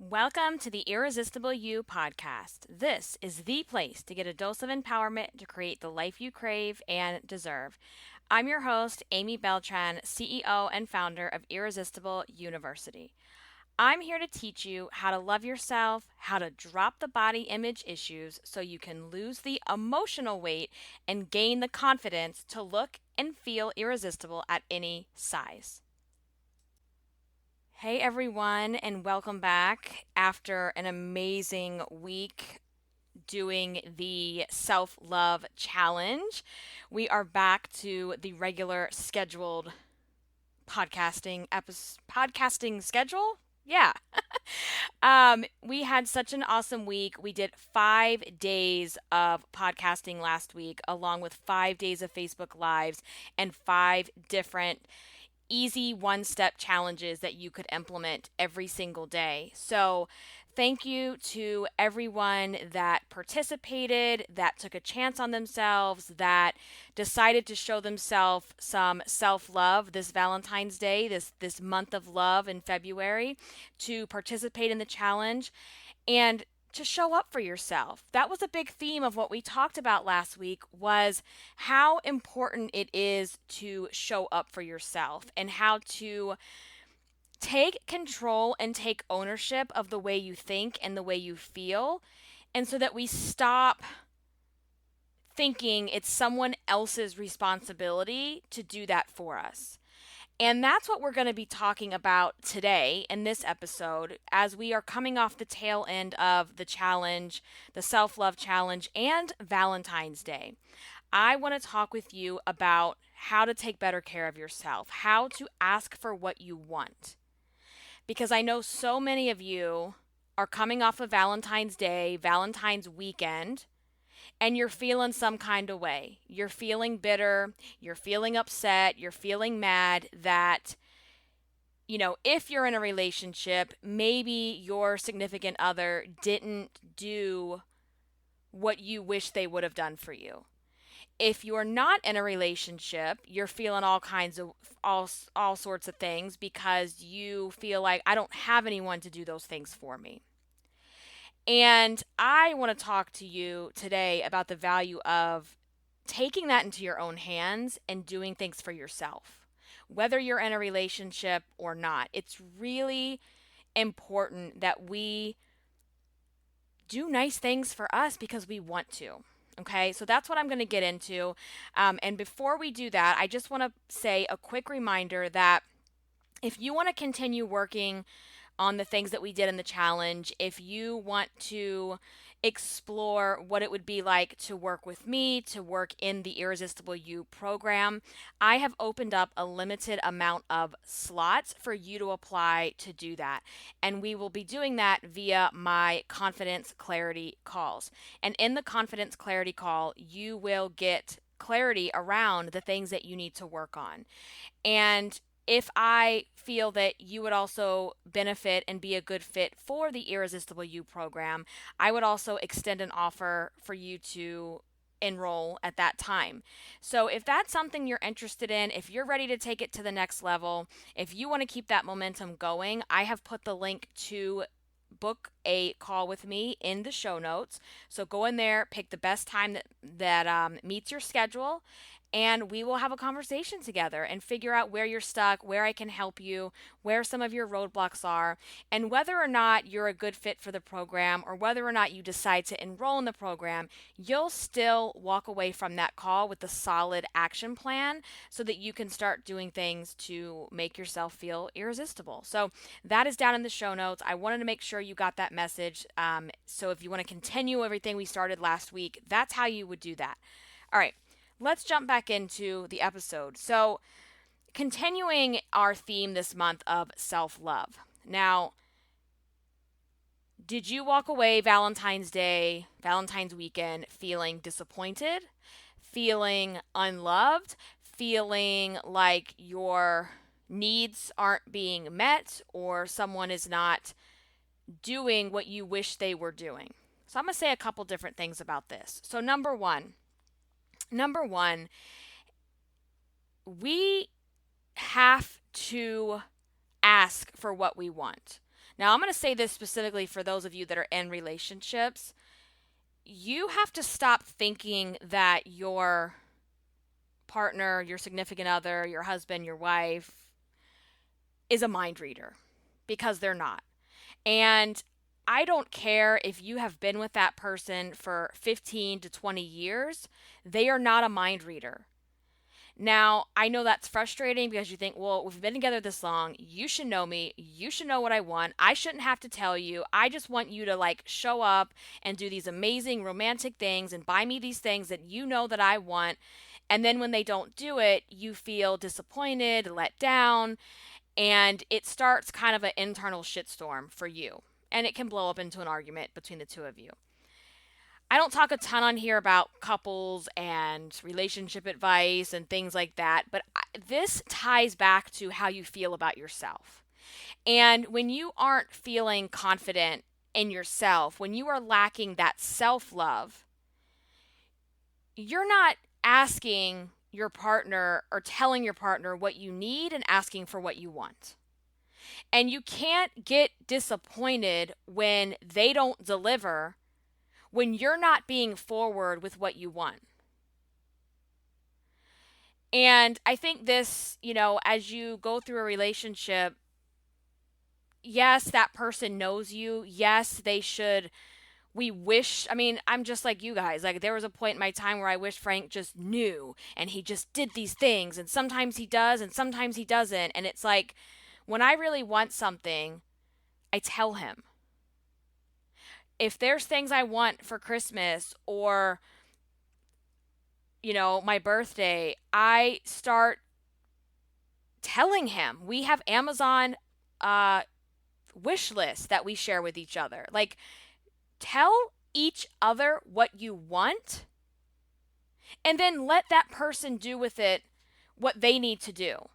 Welcome to the Irresistible You podcast. This is the place to get a dose of empowerment to create the life you crave and deserve. I'm your host, Amy Beltran, CEO and founder of Irresistible University. I'm here to teach you how to love yourself, how to drop the body image issues so you can lose the emotional weight and gain the confidence to look and feel irresistible at any size. Hey everyone, and welcome back after an amazing week doing the self love challenge. We are back to the regular scheduled podcasting schedule. Yeah. We had such an awesome week. We did 5 days of podcasting last week, along with 5 days of Facebook Lives and five different easy one step challenges that you could implement every single day. So, thank you to everyone that participated, that took a chance on themselves, that decided to show themselves some self love this Valentine's Day, this month of love in February, to participate in the challenge. And to show up for yourself. That was a big theme of what we talked about last week was how important it is to show up for yourself and how to take control and take ownership of the way you think and the way you feel. And so that we stop thinking it's someone else's responsibility to do that for us. And that's what we're going to be talking about today in this episode as we are coming off the tail end of the challenge, the self love challenge, and Valentine's Day. I want to talk with you about how to take better care of yourself, how to ask for what you want. Because I know so many of you are coming off of Valentine's Day, Valentine's weekend, and you're feeling some kind of way. You're feeling bitter, you're feeling upset, you're feeling mad that, if you're in a relationship, maybe your significant other didn't do what you wish they would have done for you. If you're not in a relationship, you're feeling all kinds of all sorts of things because you feel like I don't have anyone to do those things for me. And I want to talk to you today about the value of taking that into your own hands and doing things for yourself, whether you're in a relationship or not. It's really important that we do nice things for us because we want to. Okay, so that's what I'm going to get into. And before we do that, I just want to say a quick reminder that if you want to continue working on the things that we did in the challenge, if you want to explore what it would be like to work with me, to work in the Irresistible You program, I have opened up a limited amount of slots for you to apply to do that. And we will be doing that via my Confidence Clarity calls. And in the Confidence Clarity call, you will get clarity around the things that you need to work on. And if I feel that you would also benefit and be a good fit for the Irresistible You program, I would also extend an offer for you to enroll at that time. So if that's something you're interested in, if you're ready to take it to the next level, if you want to keep that momentum going, I have put the link to book a call with me in the show notes. So go in there, pick the best time that meets your schedule, and we will have a conversation together and figure out where you're stuck, where I can help you, where some of your roadblocks are, and whether or not you're a good fit for the program or whether or not you decide to enroll in the program, you'll still walk away from that call with a solid action plan so that you can start doing things to make yourself feel irresistible. So that is down in the show notes. I wanted to make sure you got that message. So if you want to continue everything we started last week, that's how you would do that. All right. Let's jump back into the episode. So, continuing our theme this month of self love. Now, did you walk away Valentine's Day, Valentine's weekend, feeling disappointed, feeling unloved, feeling like your needs aren't being met or someone is not doing what you wish they were doing? So, I'm going to say a couple different things about this. So, number one, we have to ask for what we want. Now, I'm going to say this specifically for those of you that are in relationships. You have to stop thinking that your partner, your significant other, your husband, your wife is a mind reader, because they're not. And I don't care if you have been with that person for 15 to 20 years, they are not a mind reader. Now, I know that's frustrating because you think, well, we've been together this long. You should know me. You should know what I want. I shouldn't have to tell you. I just want you to like show up and do these amazing romantic things and buy me these things that you know that I want. And then when they don't do it, you feel disappointed, let down, and it starts kind of an internal shitstorm for you. And it can blow up into an argument between the two of you. I don't talk a ton on here about couples and relationship advice and things like that, but this ties back to how you feel about yourself. And when you aren't feeling confident in yourself, when you are lacking that self love, you're not asking your partner or telling your partner what you need and asking for what you want. And you can't get disappointed when they don't deliver, when you're not being forward with what you want. And I think this, as you go through a relationship, yes, that person knows you. Yes, they should. I'm just like you guys. Like, there was a point in my time where I wish Frank just knew and he just did these things. And sometimes he does and sometimes he doesn't. And it's like, when I really want something, I tell him. If there's things I want for Christmas or, my birthday, I start telling him. We have Amazon wish lists that we share with each other. Like, tell each other what you want and then let that person do with it what they need to do.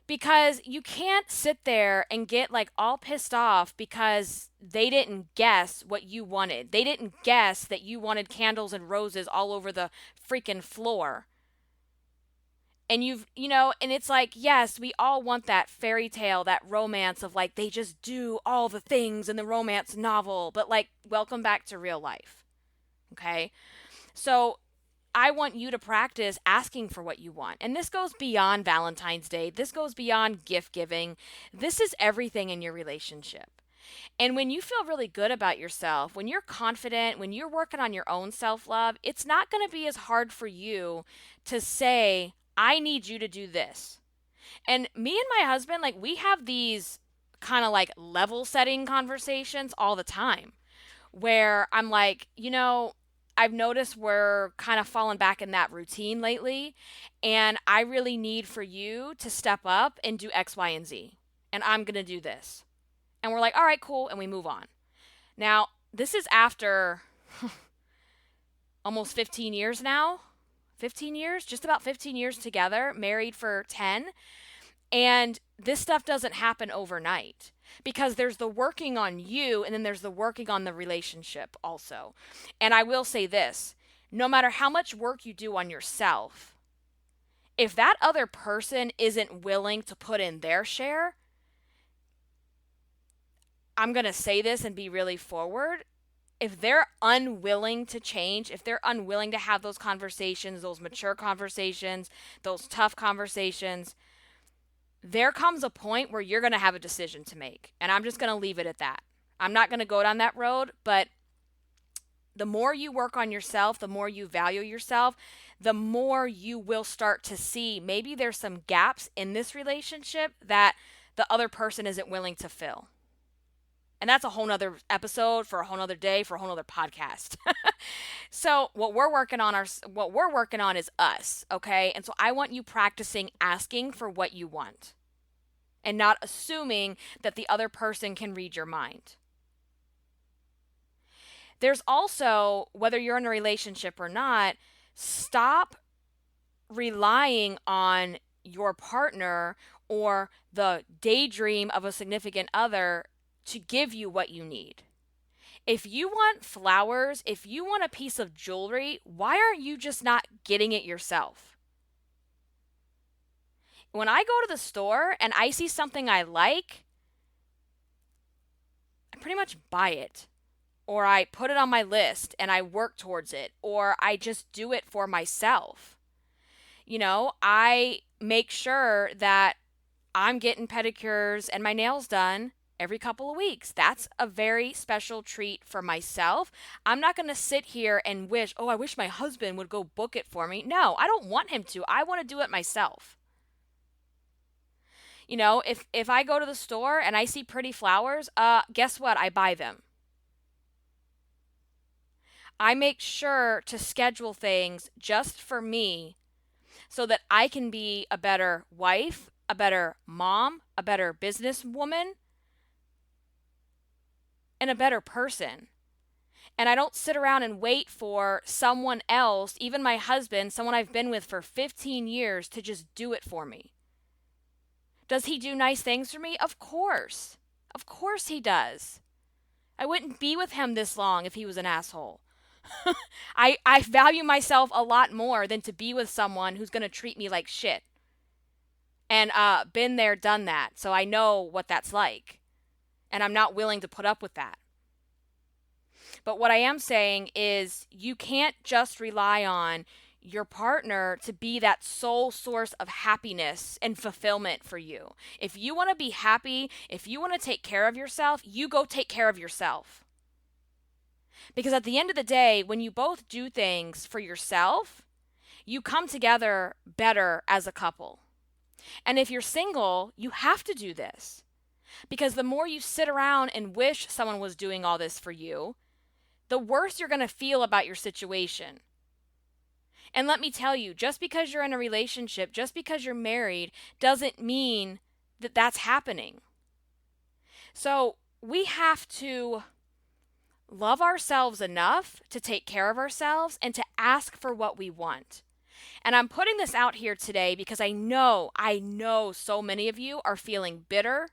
Because you can't sit there and get like all pissed off because they didn't guess what you wanted. They didn't guess that you wanted candles and roses all over the freaking floor. And and it's like, yes, we all want that fairy tale, that romance of like they just do all the things in the romance novel, but like, welcome back to real life. Okay? So I want you to practice asking for what you want. And this goes beyond Valentine's Day. This goes beyond gift giving. This is everything in your relationship. And when you feel really good about yourself, when you're confident, when you're working on your own self love, it's not going to be as hard for you to say, I need you to do this. And me and my husband, like, we have these kind of like level setting conversations all the time where I'm like, I've noticed we're kind of falling back in that routine lately, and I really need for you to step up and do X, Y, and Z. And I'm going to do this. And we're like, all right, cool. And we move on. Now, this is after almost 15 years now. 15 years, just about 15 years together, married for 10. And this stuff doesn't happen overnight because there's the working on you and then there's the working on the relationship also. And I will say this, no matter how much work you do on yourself, if that other person isn't willing to put in their share, I'm going to say this and be really forward. If they're unwilling to change, if they're unwilling to have those conversations, those mature conversations, those tough conversations, there comes a point where you're going to have a decision to make. And I'm just going to leave it at that. I'm not going to go down that road, but the more you work on yourself, the more you value yourself, the more you will start to see maybe there's some gaps in this relationship that the other person isn't willing to fill. And that's a whole nother episode for a whole nother day, for a whole nother podcast. So what we're working on is us, okay? And so I want you practicing asking for what you want and not assuming that the other person can read your mind. There's also, whether you're in a relationship or not, stop relying on your partner or the daydream of a significant other to give you what you need. If you want flowers, if you want a piece of jewelry, why aren't you just not getting it yourself? When I go to the store and I see something I like, pretty much buy it, or I put it on my list and I work towards it, or I just do it for myself. I make sure that I'm getting pedicures and my nails done every couple of weeks. That's a very special treat for myself. I'm not going to sit here and wish, oh, I wish my husband would go book it for me. No, I don't want him to. I want to do it myself. If I go to the store and I see pretty flowers, guess what? I buy them. I make sure to schedule things just for me so that I can be a better wife, a better mom, a better businesswoman, and a better person. And I don't sit around and wait for someone else, even my husband, someone I've been with for 15 years, to just do it for me. Does he do nice things for me? Of course. Of course he does. I wouldn't be with him this long if he was an asshole. I value myself a lot more than to be with someone who's going to treat me like shit. And been there, done that. So I know what that's like. And I'm not willing to put up with that. But what I am saying is you can't just rely on your partner to be that sole source of happiness and fulfillment for you. If you want to be happy, if you want to take care of yourself, you go take care of yourself. Because at the end of the day, when you both do things for yourself, you come together better as a couple. And if you're single, you have to do this. Because the more you sit around and wish someone was doing all this for you, the worse you're going to feel about your situation. And let me tell you, just because you're in a relationship, just because you're married, doesn't mean that that's happening. So we have to love ourselves enough to take care of ourselves and to ask for what we want. And I'm putting this out here today because I know so many of you are feeling bitter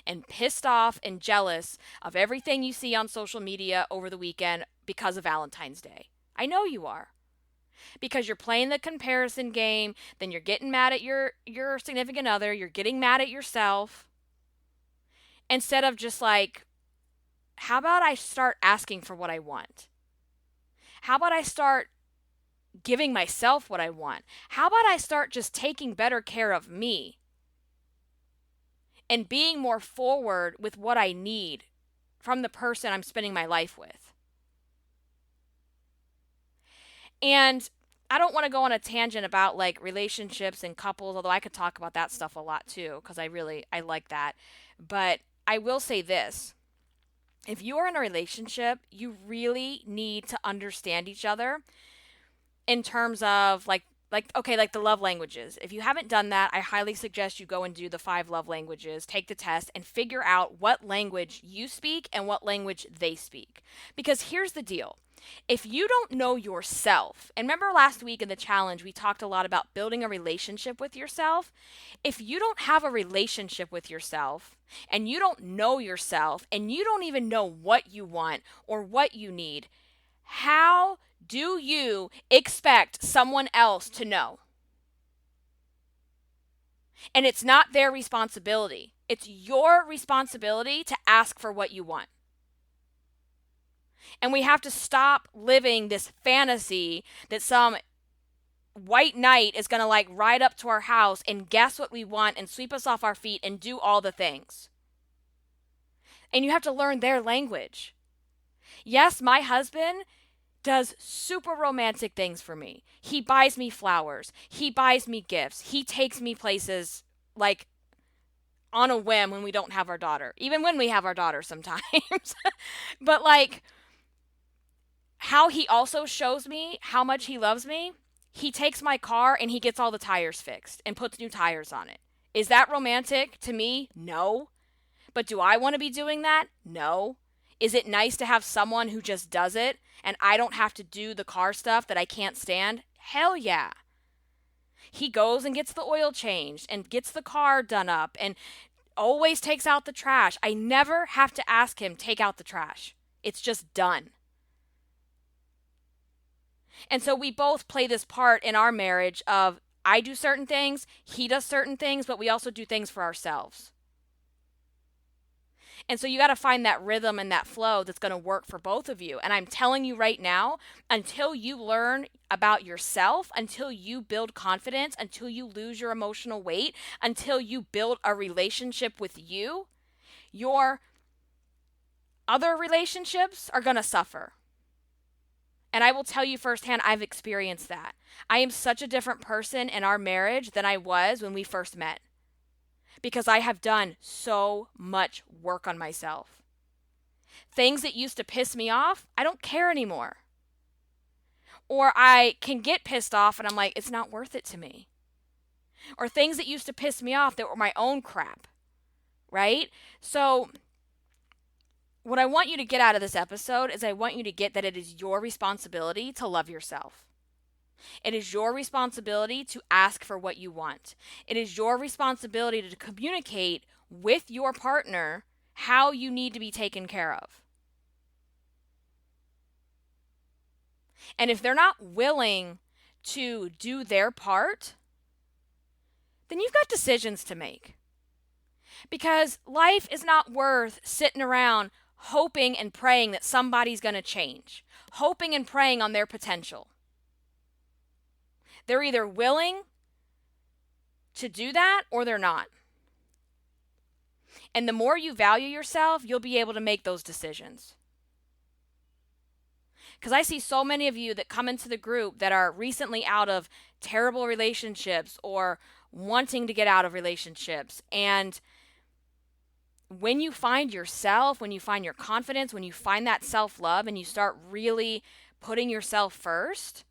and pissed off and jealous of everything you see on social media over the weekend because of Valentine's Day. I know you are. Because you're playing the comparison game, then you're getting mad at your significant other, you're getting mad at yourself. Instead of just like, how about I start asking for what I want? How about I start giving myself what I want? How about I start just taking better care of me and being more forward with what I need from the person I'm spending my life with? And I don't want to go on a tangent about like relationships and couples, although I could talk about that stuff a lot too, because I like that. But I will say this. If you are in a relationship, you really need to understand each other in terms of like the love languages. If you haven't done that, I highly suggest you go and do the 5 love languages, take the test, and figure out what language you speak and what language they speak. Because here's the deal. If you don't know yourself, and remember last week in the challenge, we talked a lot about building a relationship with yourself. If you don't have a relationship with yourself, and you don't know yourself, and you don't even know what you want or what you need, how do you expect someone else to know? And it's not their responsibility. It's your responsibility to ask for what you want. And we have to stop living this fantasy that some white knight is going to like ride up to our house and guess what we want and sweep us off our feet and do all the things. And you have to learn their language. Yes, my husband does super romantic things for me. He buys me flowers. He buys me gifts. He takes me places like on a whim when we don't have our daughter. Even when we have our daughter sometimes. But like, how he also shows me how much he loves me, he takes my car and he gets all the tires fixed and puts new tires on it. Is that romantic to me? No. But do I want to be doing that? No. Is it nice to have someone who just does it and I don't have to do the car stuff that I can't stand? Hell yeah. He goes and gets the oil changed and gets the car done up and always takes out the trash. I never have to ask him take out the trash. It's just done. And so we both play this part in our marriage of I do certain things, he does certain things, but we also do things for ourselves. And so you got to find that rhythm and that flow that's going to work for both of you. And I'm telling you right now, until you learn about yourself, until you build confidence, until you lose your emotional weight, until you build a relationship with you, your other relationships are going to suffer. And I will tell you firsthand, I've experienced that. I am such a different person in our marriage than I was when we first met, because I have done so much work on myself. Things that used to piss me off, I don't care anymore. Or I can get pissed off and I'm like, it's not worth it to me. Or things that used to piss me off that were my own crap, right? So what I want you to get out of this episode is I want you to get that it is your responsibility to love yourself. It is your responsibility to ask for what you want. It is your responsibility to communicate with your partner how you need to be taken care of. And if they're not willing to do their part, then you've got decisions to make. Because life is not worth sitting around hoping and praying that somebody's going to change, hoping and praying on their potential. They're either willing to do that or they're not. And the more you value yourself, you'll be able to make those decisions. Because I see so many of you that come into the group that are recently out of terrible relationships or wanting to get out of relationships. And when you find yourself, when you find your confidence, when you find that self-love and you start really putting yourself first,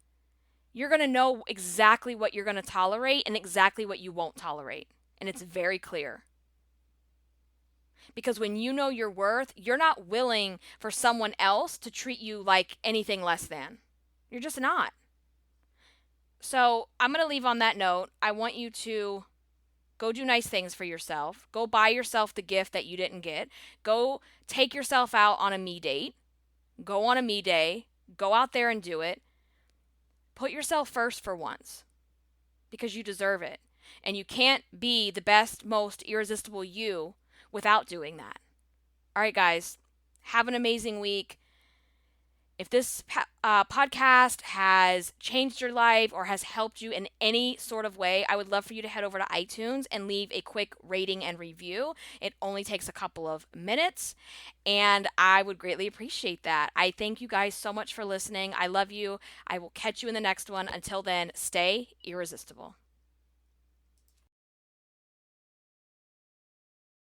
you're going to know exactly what you're going to tolerate and exactly what you won't tolerate. And it's very clear. Because when you know your worth, you're not willing for someone else to treat you like anything less than. You're just not. So I'm going to leave on that note. I want you to go do nice things for yourself. Go buy yourself the gift that you didn't get. Go take yourself out on a me date. Go on a me day. Go out there and do it. Put yourself first for once, because you deserve it. And you can't be the best, most irresistible you without doing that. All right, guys, have an amazing week. If this podcast has changed your life or has helped you in any sort of way, I would love for you to head over to iTunes and leave a quick rating and review. It only takes a couple of minutes, and I would greatly appreciate that. I thank you guys so much for listening. I love you. I will catch you in the next one. Until then, stay irresistible.